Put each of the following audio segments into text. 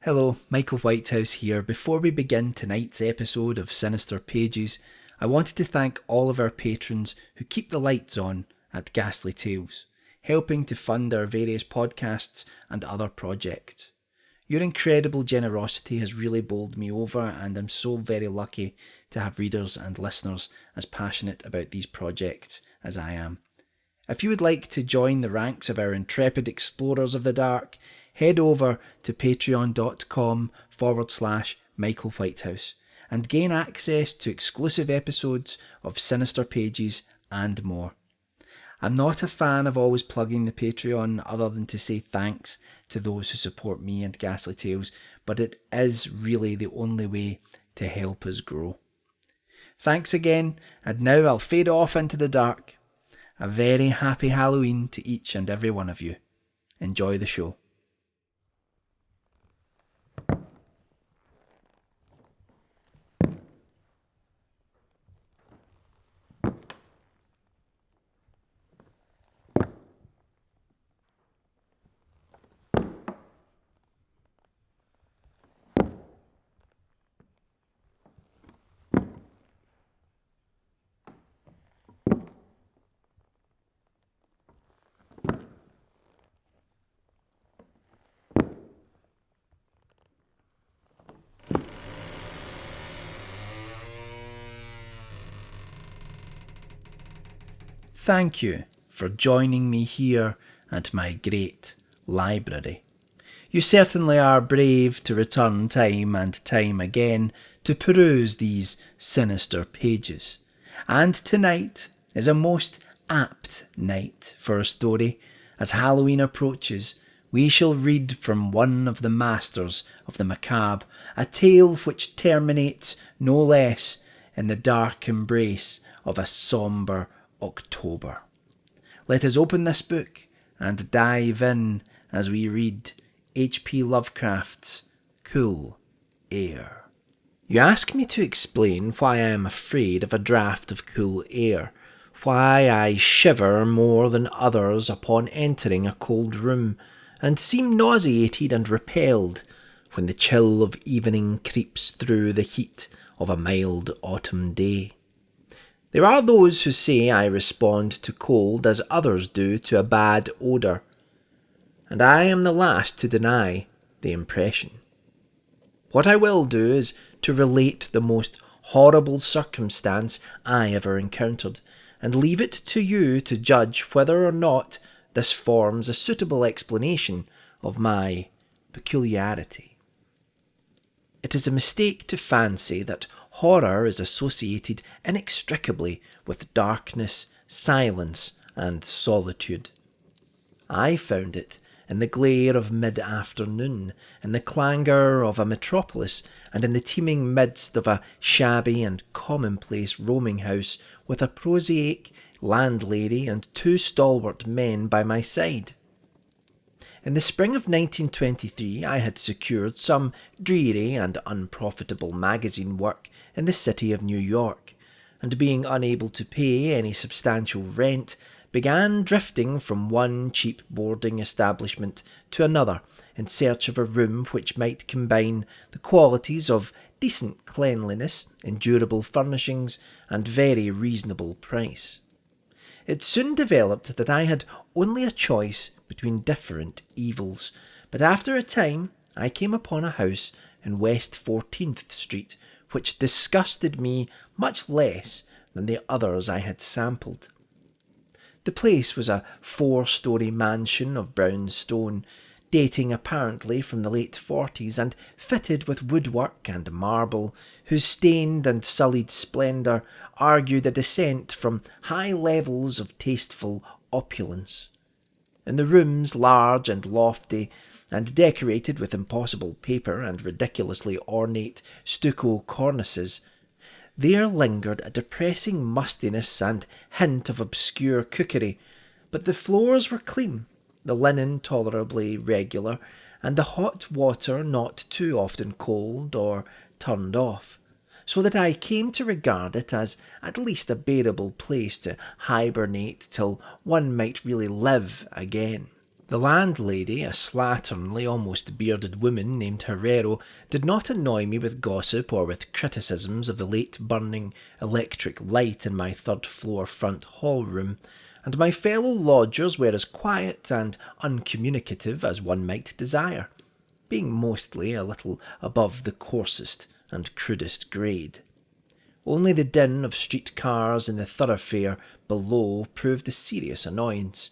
Hello, Michael Whitehouse here. Before we begin tonight's episode of Sinister Pages, I wanted to thank all of our patrons who keep the lights on at Ghastly Tales, helping to fund our various podcasts and other projects. Your incredible generosity has really bowled me over, and I'm so very lucky to have readers and listeners as passionate about these projects as I am. If you would like to join the ranks of our intrepid explorers of the dark, head over to patreon.com/Michael Whitehouse and gain access to exclusive episodes of Sinister Pages and more. I'm not a fan of always plugging the Patreon other than to say thanks to those who support me and Ghastly Tales, but it is really the only way to help us grow. Thanks again, and now I'll fade off into the dark. A very happy Halloween to each and every one of you. Enjoy the show. Thank you for joining me here at my great library. You certainly are brave to return time and time again to peruse these sinister pages. And tonight is a most apt night for a story. As Halloween approaches, we shall read from one of the masters of the macabre, a tale which terminates no less in the dark embrace of a sombre October. Let us open this book and dive in as we read H.P. Lovecraft's Cool Air. You ask me to explain why I am afraid of a draught of cool air, why I shiver more than others upon entering a cold room, and seem nauseated and repelled when the chill of evening creeps through the heat of a mild autumn day. There are those who say I respond to cold as others do to a bad odour, and I am the last to deny the impression. What I will do is to relate the most horrible circumstance I ever encountered, and leave it to you to judge whether or not this forms a suitable explanation of my peculiarity. It is a mistake to fancy that horror is associated inextricably with darkness, silence, and solitude. I found it in the glare of mid-afternoon, in the clangour of a metropolis, and in the teeming midst of a shabby and commonplace roaming house with a prosaic landlady and two stalwart men by my side. In the spring of 1923 I had secured some dreary and unprofitable magazine work in the city of New York, and being unable to pay any substantial rent, began drifting from one cheap boarding establishment to another in search of a room which might combine the qualities of decent cleanliness, endurable furnishings, and very reasonable price. It soon developed that I had only a choice between different evils, but after a time I came upon a house in West 14th Street which disgusted me much less than the others I had sampled. The place was a 4-storey mansion of brown stone, dating apparently from the late 40s and fitted with woodwork and marble, whose stained and sullied splendour argued a descent from high levels of tasteful opulence. In the rooms, large and lofty, and decorated with impossible paper and ridiculously ornate stucco cornices, there lingered a depressing mustiness and hint of obscure cookery, but the floors were clean, the linen tolerably regular, and the hot water not too often cold or turned off, so that I came to regard it as at least a bearable place to hibernate till one might really live again. The landlady, a slatternly, almost bearded woman named Herrero, did not annoy me with gossip or with criticisms of the late burning electric light in my third-floor front hall room, and my fellow lodgers were as quiet and uncommunicative as one might desire, being mostly a little above the coarsest and crudest grade. Only the din of street cars in the thoroughfare below proved a serious annoyance.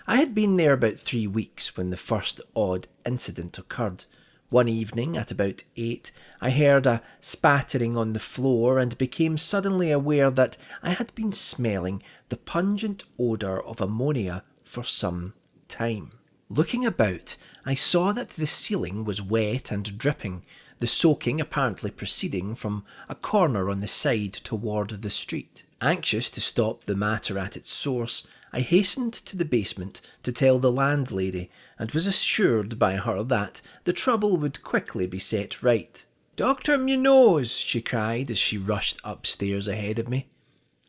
I had been there about 3 weeks when the first odd incident occurred. One evening, at about 8, I heard a spattering on the floor and became suddenly aware that I had been smelling the pungent odour of ammonia for some time. Looking about, I saw that the ceiling was wet and dripping, the soaking apparently proceeding from a corner on the side toward the street. Anxious to stop the matter at its source, I hastened to the basement to tell the landlady, and was assured by her that the trouble would quickly be set right. "Dr. Munoz!" she cried as she rushed upstairs ahead of me.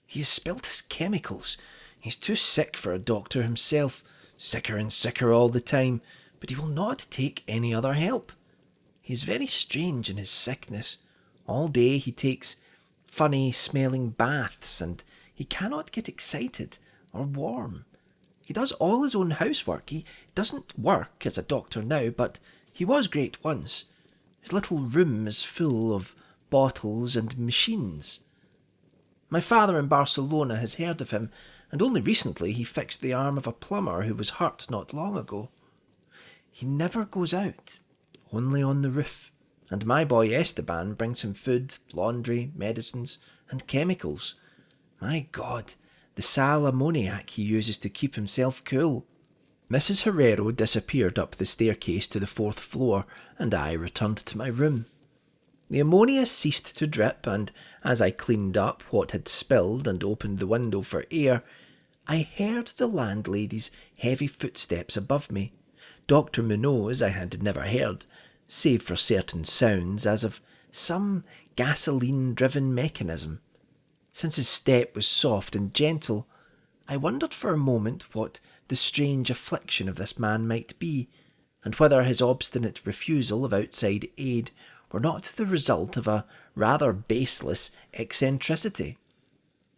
"He has spilt his chemicals. He's too sick for a doctor himself, sicker and sicker all the time, but he will not take any other help. He is very strange in his sickness. All day he takes funny smelling baths, and he cannot get excited or warm. He does all his own housework. He doesn't work as a doctor now, but he was great once. His little room is full of bottles and machines. My father in Barcelona has heard of him, and only recently he fixed the arm of a plumber who was hurt not long ago. He never goes out, only on the roof, and my boy Esteban brings him food, laundry, medicines, and chemicals. My God, the sal ammoniac he uses to keep himself cool." Mrs. Herrero disappeared up the staircase to the 4th floor, and I returned to my room. The ammonia ceased to drip, and as I cleaned up what had spilled and opened the window for air, I heard the landlady's heavy footsteps above me. Dr. Munoz I had never heard, save for certain sounds as of some gasoline-driven mechanism. Since his step was soft and gentle, I wondered for a moment what the strange affliction of this man might be, and whether his obstinate refusal of outside aid were not the result of a rather baseless eccentricity.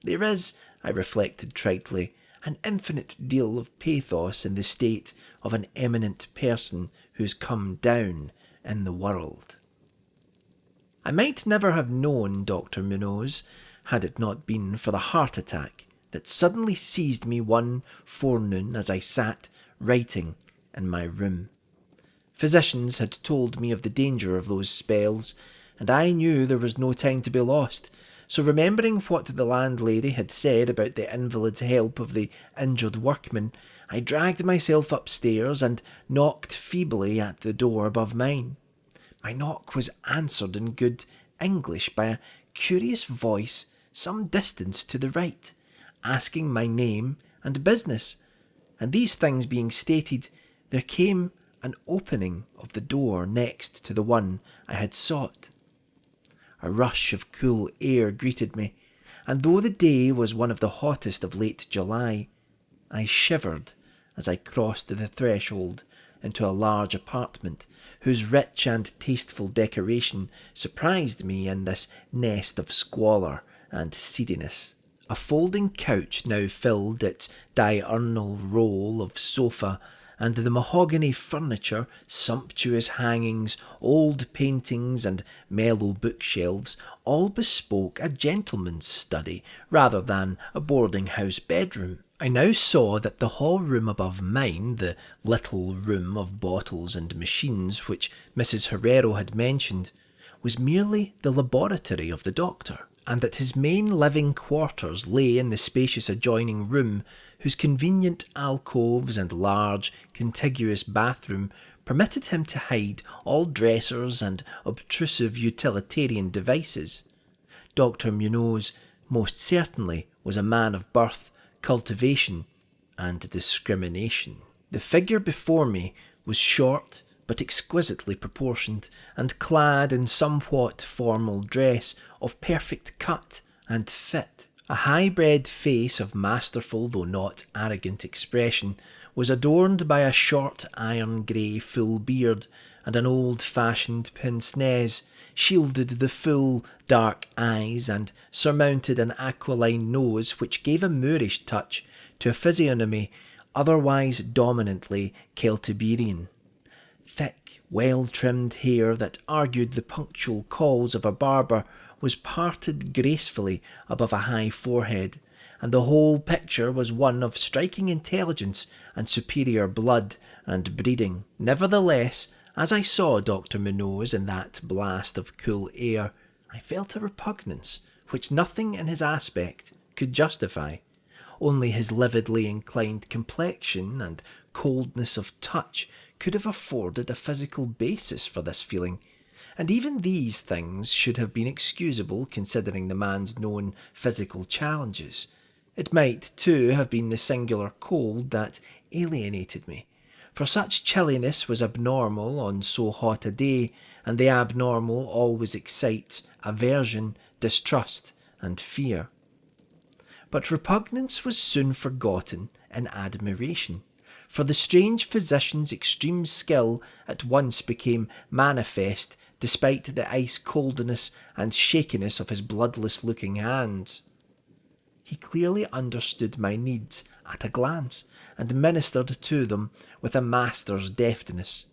There is, I reflected tritely, an infinite deal of pathos in the state of an eminent person who's come down in the world. I might never have known Dr. Munoz had it not been for the heart attack that suddenly seized me one forenoon as I sat writing in my room. Physicians had told me of the danger of those spells, and I knew there was no time to be lost, so remembering what the landlady had said about the invalid's help of the injured workman, I dragged myself upstairs and knocked feebly at the door above mine. My knock was answered in good English by a curious voice some distance to the right, asking my name and business, and these things being stated, there came an opening of the door next to the one I had sought. A rush of cool air greeted me, and though the day was one of the hottest of late July, I shivered as I crossed the threshold into a large apartment whose rich and tasteful decoration surprised me in this nest of squalor and seediness. A folding couch now filled its diurnal role of sofa, and the mahogany furniture, sumptuous hangings, old paintings, and mellow bookshelves all bespoke a gentleman's study rather than a boarding-house bedroom. I now saw that the hall room above mine, the little room of bottles and machines which Mrs. Herrero had mentioned, was merely the laboratory of the doctor, and that his main living quarters lay in the spacious adjoining room, whose convenient alcoves and large contiguous bathroom permitted him to hide all dressers and obtrusive utilitarian devices. Dr. Munoz most certainly was a man of birth, cultivation, and discrimination. The figure before me was short but exquisitely proportioned, and clad in somewhat formal dress of perfect cut and fit. A high-bred face of masterful though not arrogant expression was adorned by a short iron-grey full beard, and an old-fashioned pince-nez shielded the full, dark eyes and surmounted an aquiline nose which gave a Moorish touch to a physiognomy otherwise dominantly Celtiberian. Thick, well-trimmed hair that argued the punctual calls of a barber was parted gracefully above a high forehead, and the whole picture was one of striking intelligence and superior blood and breeding. Nevertheless, as I saw Dr. Munoz in that blast of cool air, I felt a repugnance which nothing in his aspect could justify. Only his lividly inclined complexion and coldness of touch could have afforded a physical basis for this feeling, and even these things should have been excusable considering the man's known physical challenges. It might, too, have been the singular cold that alienated me, for such chilliness was abnormal on so hot a day, and the abnormal always excites aversion, distrust, and fear. But repugnance was soon forgotten in admiration, for the strange physician's extreme skill at once became manifest despite the ice-coldness and shakiness of his bloodless-looking hands. He clearly understood my needs at a glance, and ministered to them with a master's deftness,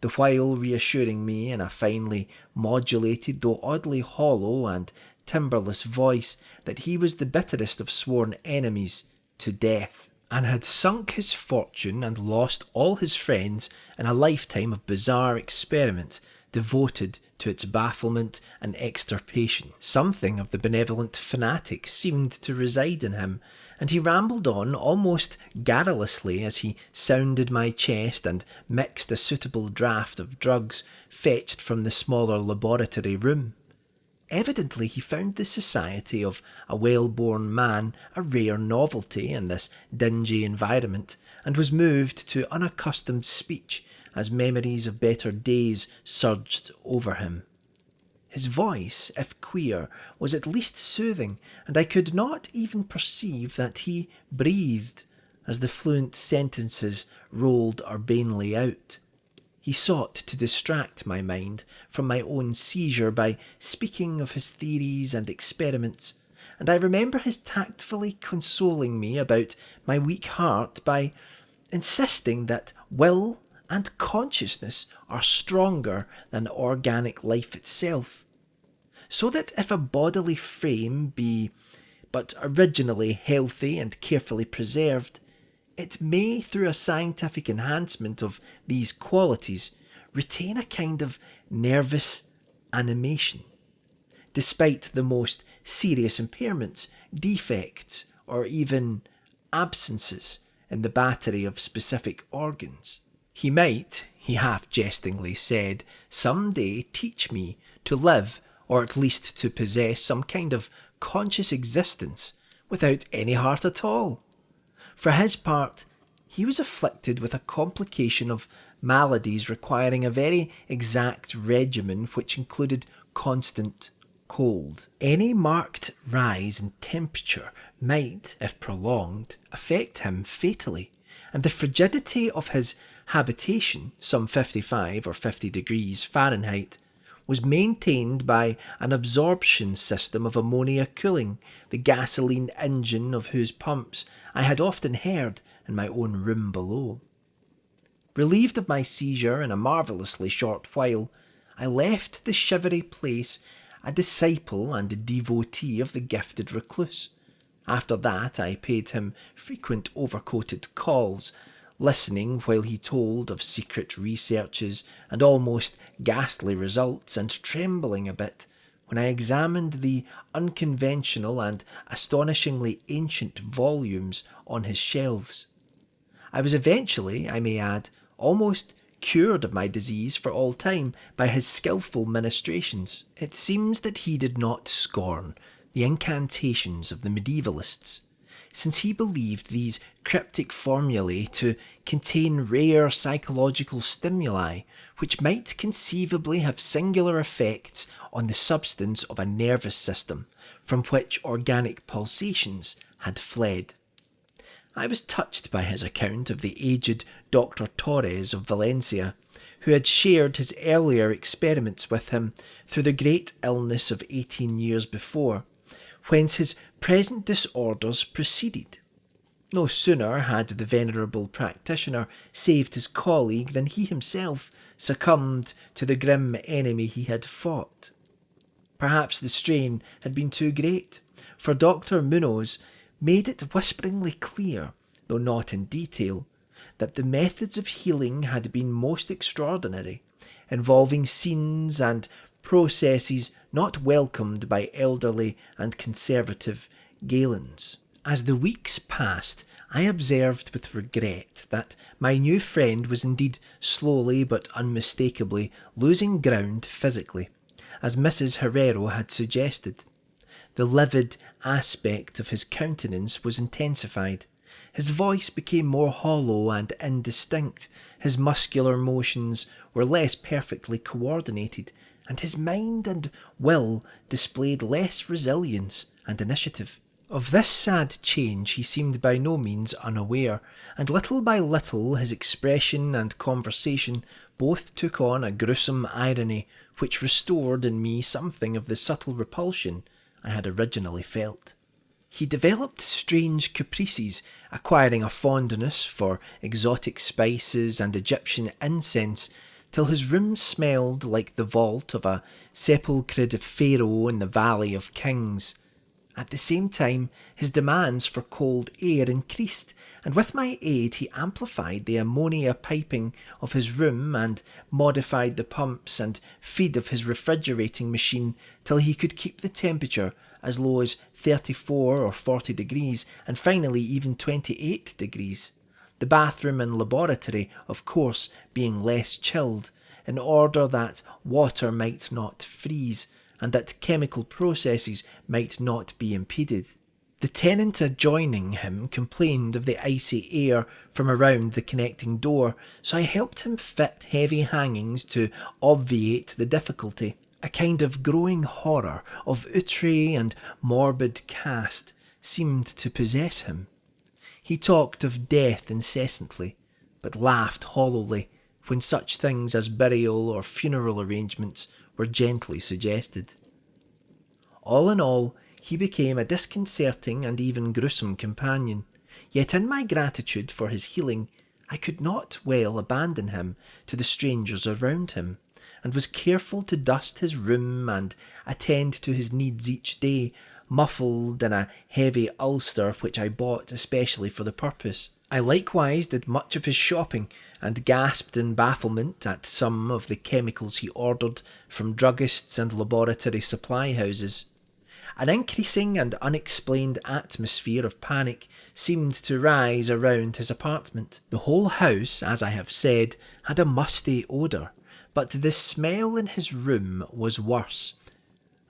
the while reassuring me in a finely modulated though oddly hollow and timbreless voice that he was the bitterest of sworn enemies to death, and had sunk his fortune and lost all his friends in a lifetime of bizarre experiment devoted to its bafflement and extirpation. Something of the benevolent fanatic seemed to reside in him, and he rambled on almost garrulously as he sounded my chest and mixed a suitable draught of drugs fetched from the smaller laboratory room. Evidently he found the society of a well-born man a rare novelty in this dingy environment, and was moved to unaccustomed speech as memories of better days surged over him. His voice, if queer, was at least soothing, and I could not even perceive that he breathed as the fluent sentences rolled urbanely out. He sought to distract my mind from my own seizure by speaking of his theories and experiments, and I remember his tactfully consoling me about my weak heart by insisting that will and consciousness are stronger than organic life itself, so that if a bodily frame be but originally healthy and carefully preserved, it may, through a scientific enhancement of these qualities, retain a kind of nervous animation, despite the most serious impairments, defects, or even absences in the battery of specific organs. He might, he half-jestingly said, some day teach me to live, or at least to possess some kind of conscious existence without any heart at all. For his part, he was afflicted with a complication of maladies requiring a very exact regimen which included constant cold. Any marked rise in temperature might, if prolonged, affect him fatally, and the frigidity of his habitation, some 55 or 50 degrees Fahrenheit, was maintained by an absorption system of ammonia cooling, the gasoline engine of whose pumps I had often heard in my own room below. Relieved of my seizure in a marvellously short while, I left the shivery place a disciple and a devotee of the gifted recluse. After that I paid him frequent overcoated calls, listening while he told of secret researches and almost ghastly results, and trembling a bit when I examined the unconventional and astonishingly ancient volumes on his shelves. I was eventually, I may add, almost cured of my disease for all time by his skilful ministrations. It seems that he did not scorn the incantations of the medievalists, since he believed these cryptic formulae to contain rare psychological stimuli which might conceivably have singular effects on the substance of a nervous system from which organic pulsations had fled. I was touched by his account of the aged Dr. Torres of Valencia, who had shared his earlier experiments with him through the great illness of 18 years before, whence his present disorders proceeded. No sooner had the venerable practitioner saved his colleague than he himself succumbed to the grim enemy he had fought. Perhaps the strain had been too great, for Dr. Munoz made it whisperingly clear, though not in detail, that the methods of healing had been most extraordinary, involving scenes and processes not welcomed by elderly and conservative Galens. As the weeks passed, I observed with regret that my new friend was indeed slowly but unmistakably losing ground physically, as Mrs. Herrero had suggested. The livid aspect of his countenance was intensified. His voice became more hollow and indistinct, his muscular motions were less perfectly coordinated, and his mind and will displayed less resilience and initiative. Of this sad change he seemed by no means unaware, and little by little his expression and conversation both took on a gruesome irony which restored in me something of the subtle repulsion I had originally felt. He developed strange caprices, acquiring a fondness for exotic spices and Egyptian incense, till his room smelled like the vault of a sepulchred pharaoh in the Valley of Kings. At the same time, his demands for cold air increased, and with my aid he amplified the ammonia piping of his room and modified the pumps and feed of his refrigerating machine till he could keep the temperature as low as 34 or 40 degrees, and finally even 28 degrees. The bathroom and laboratory, of course, being less chilled, in order that water might not freeze, and that chemical processes might not be impeded. The tenant adjoining him complained of the icy air from around the connecting door, so I helped him fit heavy hangings to obviate the difficulty. A kind of growing horror of outre and morbid cast seemed to possess him. He talked of death incessantly, but laughed hollowly when such things as burial or funeral arrangements were gently suggested. All in all, he became a disconcerting and even gruesome companion, yet in my gratitude for his healing, I could not well abandon him to the strangers around him, and was careful to dust his room and attend to his needs each day, muffled in a heavy ulster which I bought especially for the purpose. I likewise did much of his shopping, and gasped in bafflement at some of the chemicals he ordered from druggists and laboratory supply houses. An increasing and unexplained atmosphere of panic seemed to rise around his apartment. The whole house, as I have said, had a musty odour, but the smell in his room was worse,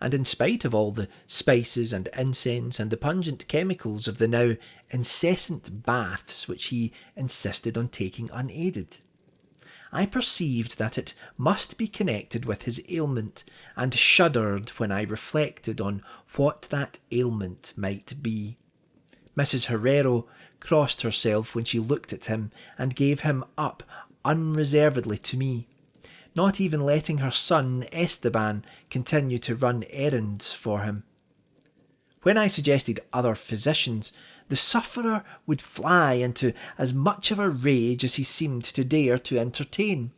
and in spite of all the spices and incense and the pungent chemicals of the now incessant baths which he insisted on taking unaided, I perceived that it must be connected with his ailment, and shuddered when I reflected on what that ailment might be. Mrs. Herrero crossed herself when she looked at him, and gave him up unreservedly to me, not even letting her son Esteban continue to run errands for him. When I suggested other physicians, the sufferer would fly into as much of a rage as he seemed to dare to entertain.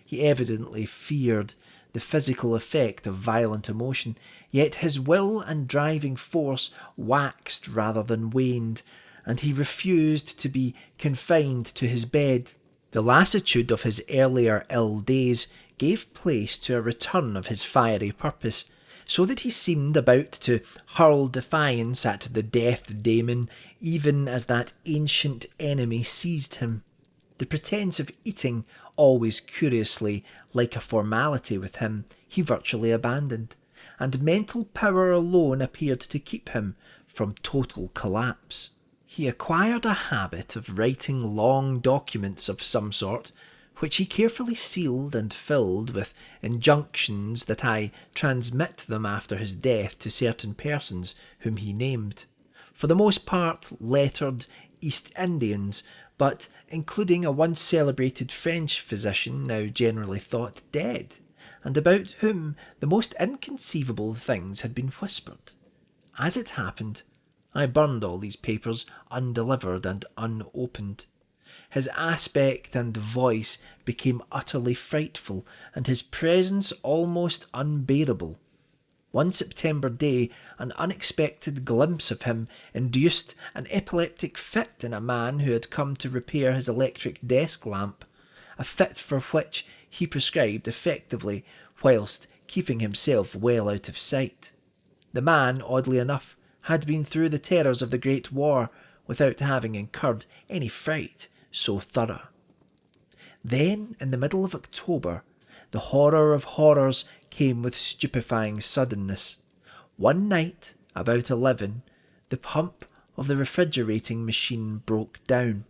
He evidently feared the physical effect of violent emotion, yet his will and driving force waxed rather than waned, and he refused to be confined to his bed. The lassitude of his earlier ill days gave place to a return of his fiery purpose, so that he seemed about to hurl defiance at the death daemon even as that ancient enemy seized him. The pretence of eating, always curiously like a formality with him, he virtually abandoned, and mental power alone appeared to keep him from total collapse. He acquired a habit of writing long documents of some sort, which he carefully sealed and filled with injunctions that I transmit them after his death to certain persons whom he named, for the most part lettered East Indians, but including a once celebrated French physician now generally thought dead, and about whom the most inconceivable things had been whispered. As it happened, I burned all these papers undelivered and unopened. His aspect and voice became utterly frightful, and his presence almost unbearable. One September day, an unexpected glimpse of him induced an epileptic fit in a man who had come to repair his electric desk lamp, a fit for which he prescribed effectively, whilst keeping himself well out of sight. The man, oddly enough, had been through the terrors of the Great War without having incurred any fright so thorough. Then, in the middle of October, the horror of horrors came with stupefying suddenness. One night, about 11, the pump of the refrigerating machine broke down,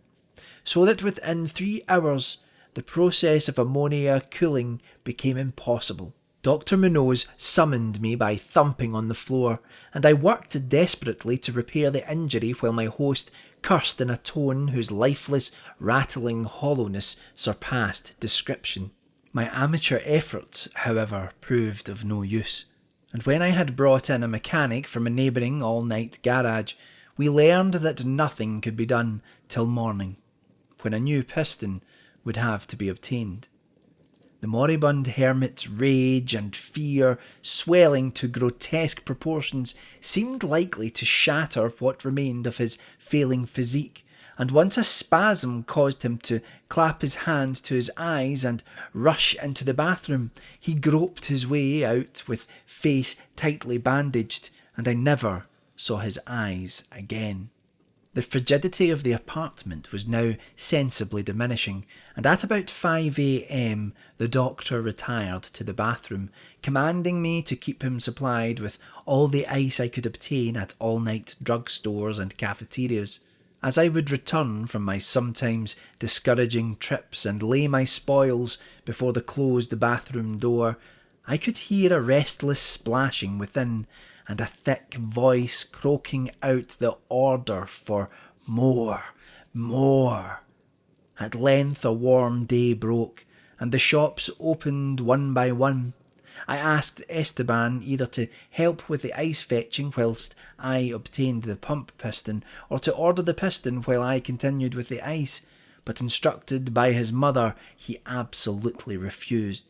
so that within 3 hours the process of ammonia cooling became impossible. Dr. Munoz summoned me by thumping on the floor, and I worked desperately to repair the injury while my host cursed in a tone whose lifeless, rattling hollowness surpassed description. My amateur efforts, however, proved of no use, and when I had brought in a mechanic from a neighbouring all-night garage, we learned that nothing could be done till morning, when a new piston would have to be obtained. The moribund hermit's rage and fear, swelling to grotesque proportions, seemed likely to shatter what remained of his failing physique, and once a spasm caused him to clap his hands to his eyes and rush into the bathroom. He groped his way out with face tightly bandaged, and I never saw his eyes again. The frigidity of the apartment was now sensibly diminishing, and at about 5 a.m. the doctor retired to the bathroom, commanding me to keep him supplied with all the ice I could obtain at all-night drugstores and cafeterias. As I would return from my sometimes discouraging trips and lay my spoils before the closed bathroom door, I could hear a restless splashing within, and a thick voice croaking out the order for more. At length a warm day broke, and the shops opened one by one. I asked Esteban either to help with the ice fetching whilst I obtained the pump piston, or to order the piston while I continued with the ice, but instructed by his mother, he absolutely refused.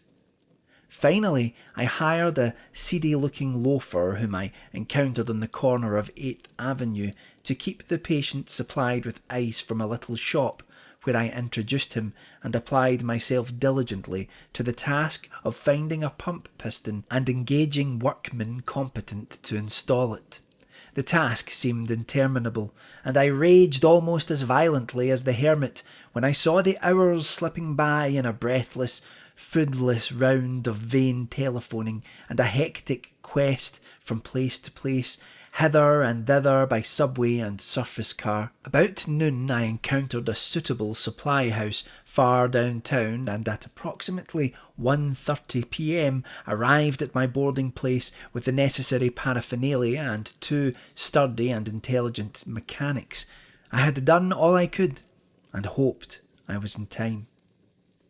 Finally, I hired a seedy-looking loafer whom I encountered on the corner of 8th Avenue to keep the patient supplied with ice from a little shop, where I introduced him and applied myself diligently to the task of finding a pump piston and engaging workmen competent to install it. The task seemed interminable, and I raged almost as violently as the hermit when I saw the hours slipping by in a breathless, foodless round of vain telephoning and a hectic quest from place to place, hither and thither by subway and surface car. About noon I encountered a suitable supply house far downtown, and at approximately 1:30 p.m. arrived at my boarding place with the necessary paraphernalia and 2 sturdy and intelligent mechanics. I had done all I could, and hoped I was in time.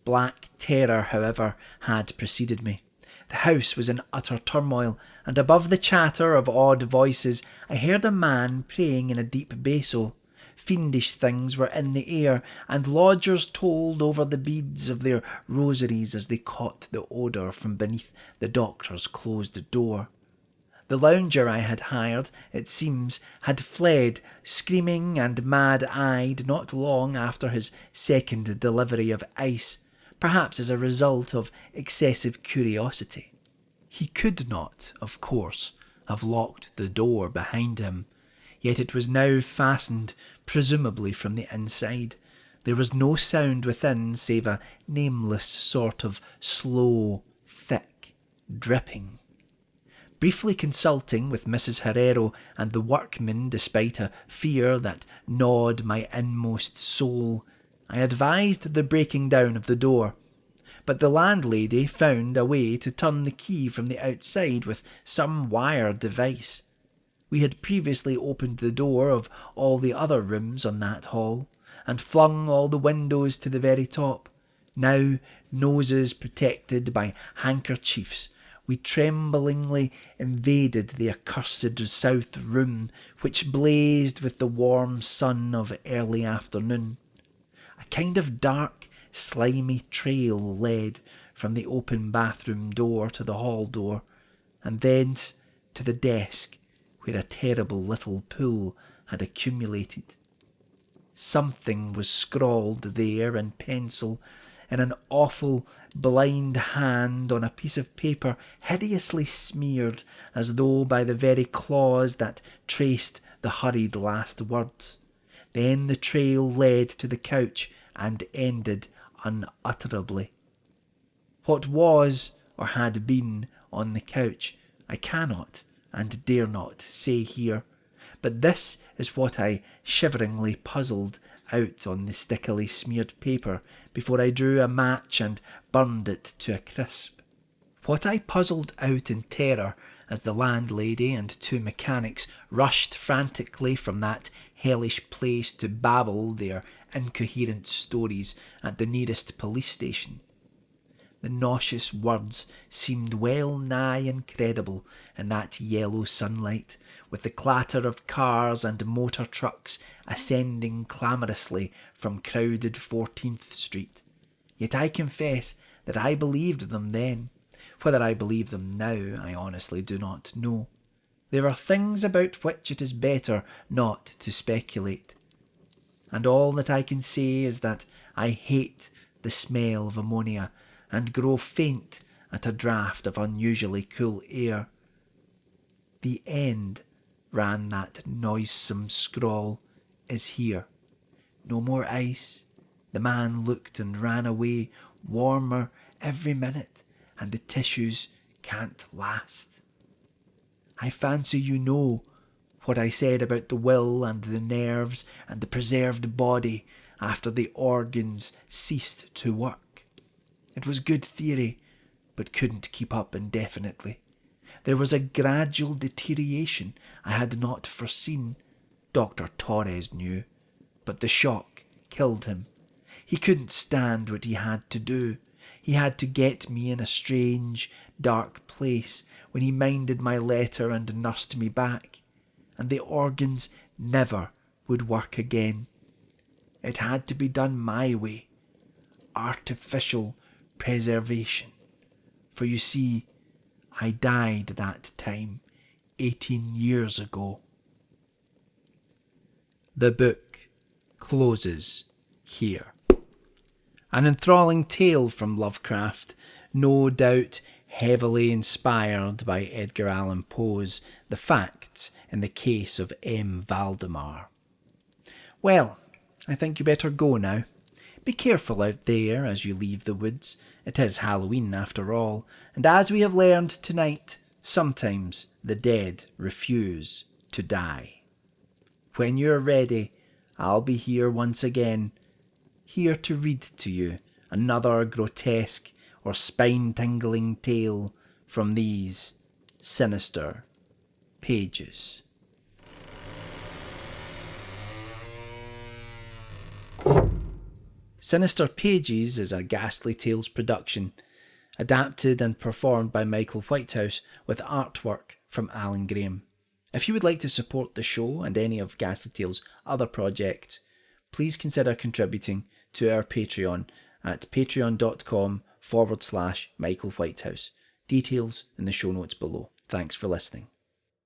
Black terror, however, had preceded me. The house was in utter turmoil, and above the chatter of odd voices I heard a man praying in a deep basso. Fiendish things were in the air, and lodgers told over the beads of their rosaries as they caught the odour from beneath the doctor's closed door. The lounger I had hired, it seems, had fled, screaming and mad-eyed, not long after his second delivery of ice, perhaps as a result of excessive curiosity. He could not, of course, have locked the door behind him, yet it was now fastened, presumably from the inside. There was no sound within save a nameless sort of slow, thick dripping. Briefly consulting with Mrs. Herrero and the workmen, despite a fear that gnawed my inmost soul, I advised the breaking down of the door, but the landlady found a way to turn the key from the outside with some wire device. We had previously opened the door of all the other rooms on that hall, and flung all the windows to the very top. Now, noses protected by handkerchiefs, we tremblingly invaded the accursed south room, which blazed with the warm sun of early afternoon. A kind of dark, slimy trail led from the open bathroom door to the hall door, and thence to the desk where a terrible little pool had accumulated. Something was scrawled there in pencil in an awful blind hand on a piece of paper hideously smeared as though by the very claws that traced the hurried last words. Then the trail led to the couch and ended unutterably. What was or had been on the couch I cannot and dare not say here, but this is what I shiveringly puzzled out on the stickily smeared paper before I drew a match and burned it to a crisp. What I puzzled out in terror as the landlady and two mechanics rushed frantically from that hellish place to babble their incoherent stories at the nearest police station. The nauseous words seemed well nigh incredible in that yellow sunlight, with the clatter of cars and motor trucks ascending clamorously from crowded 14th Street. Yet I confess that I believed them then. Whether I believe them now, I honestly do not know. There are things about which it is better not to speculate. And all that I can say is that I hate the smell of ammonia and grow faint at a draught of unusually cool air. The end, ran that noisome scrawl, is here. No more ice. The man looked and ran away, warmer every minute, and the tissues can't last. I fancy you know what I said about the will and the nerves and the preserved body after the organs ceased to work. It was good theory, but couldn't keep up indefinitely. There was a gradual deterioration I had not foreseen. Dr. Torres knew, but the shock killed him. He couldn't stand what he had to do. He had to get me in a strange, dark place when he minded my letter and nursed me back, and the organs never would work again. It had to be done my way, artificial preservation. For you see, I died that time 18 years ago. The book closes here. An enthralling tale from Lovecraft, no doubt heavily inspired by Edgar Allan Poe's The Facts in the Case of M. Valdemar. Well, I think you better go now. Be careful out there as you leave the woods. It is Halloween after all, and as we have learned tonight, sometimes the dead refuse to die. When you're ready, I'll be here once again, here to read to you another grotesque or spine-tingling tale from these sinister pages. Sinister Pages is a Ghastly Tales production, adapted and performed by Michael Whitehouse with artwork from Alan Graham. If you would like to support the show and any of Ghastly Tales' other projects, please consider contributing to our Patreon at patreon.com/Michael Whitehouse. Details in the show notes below. Thanks for listening.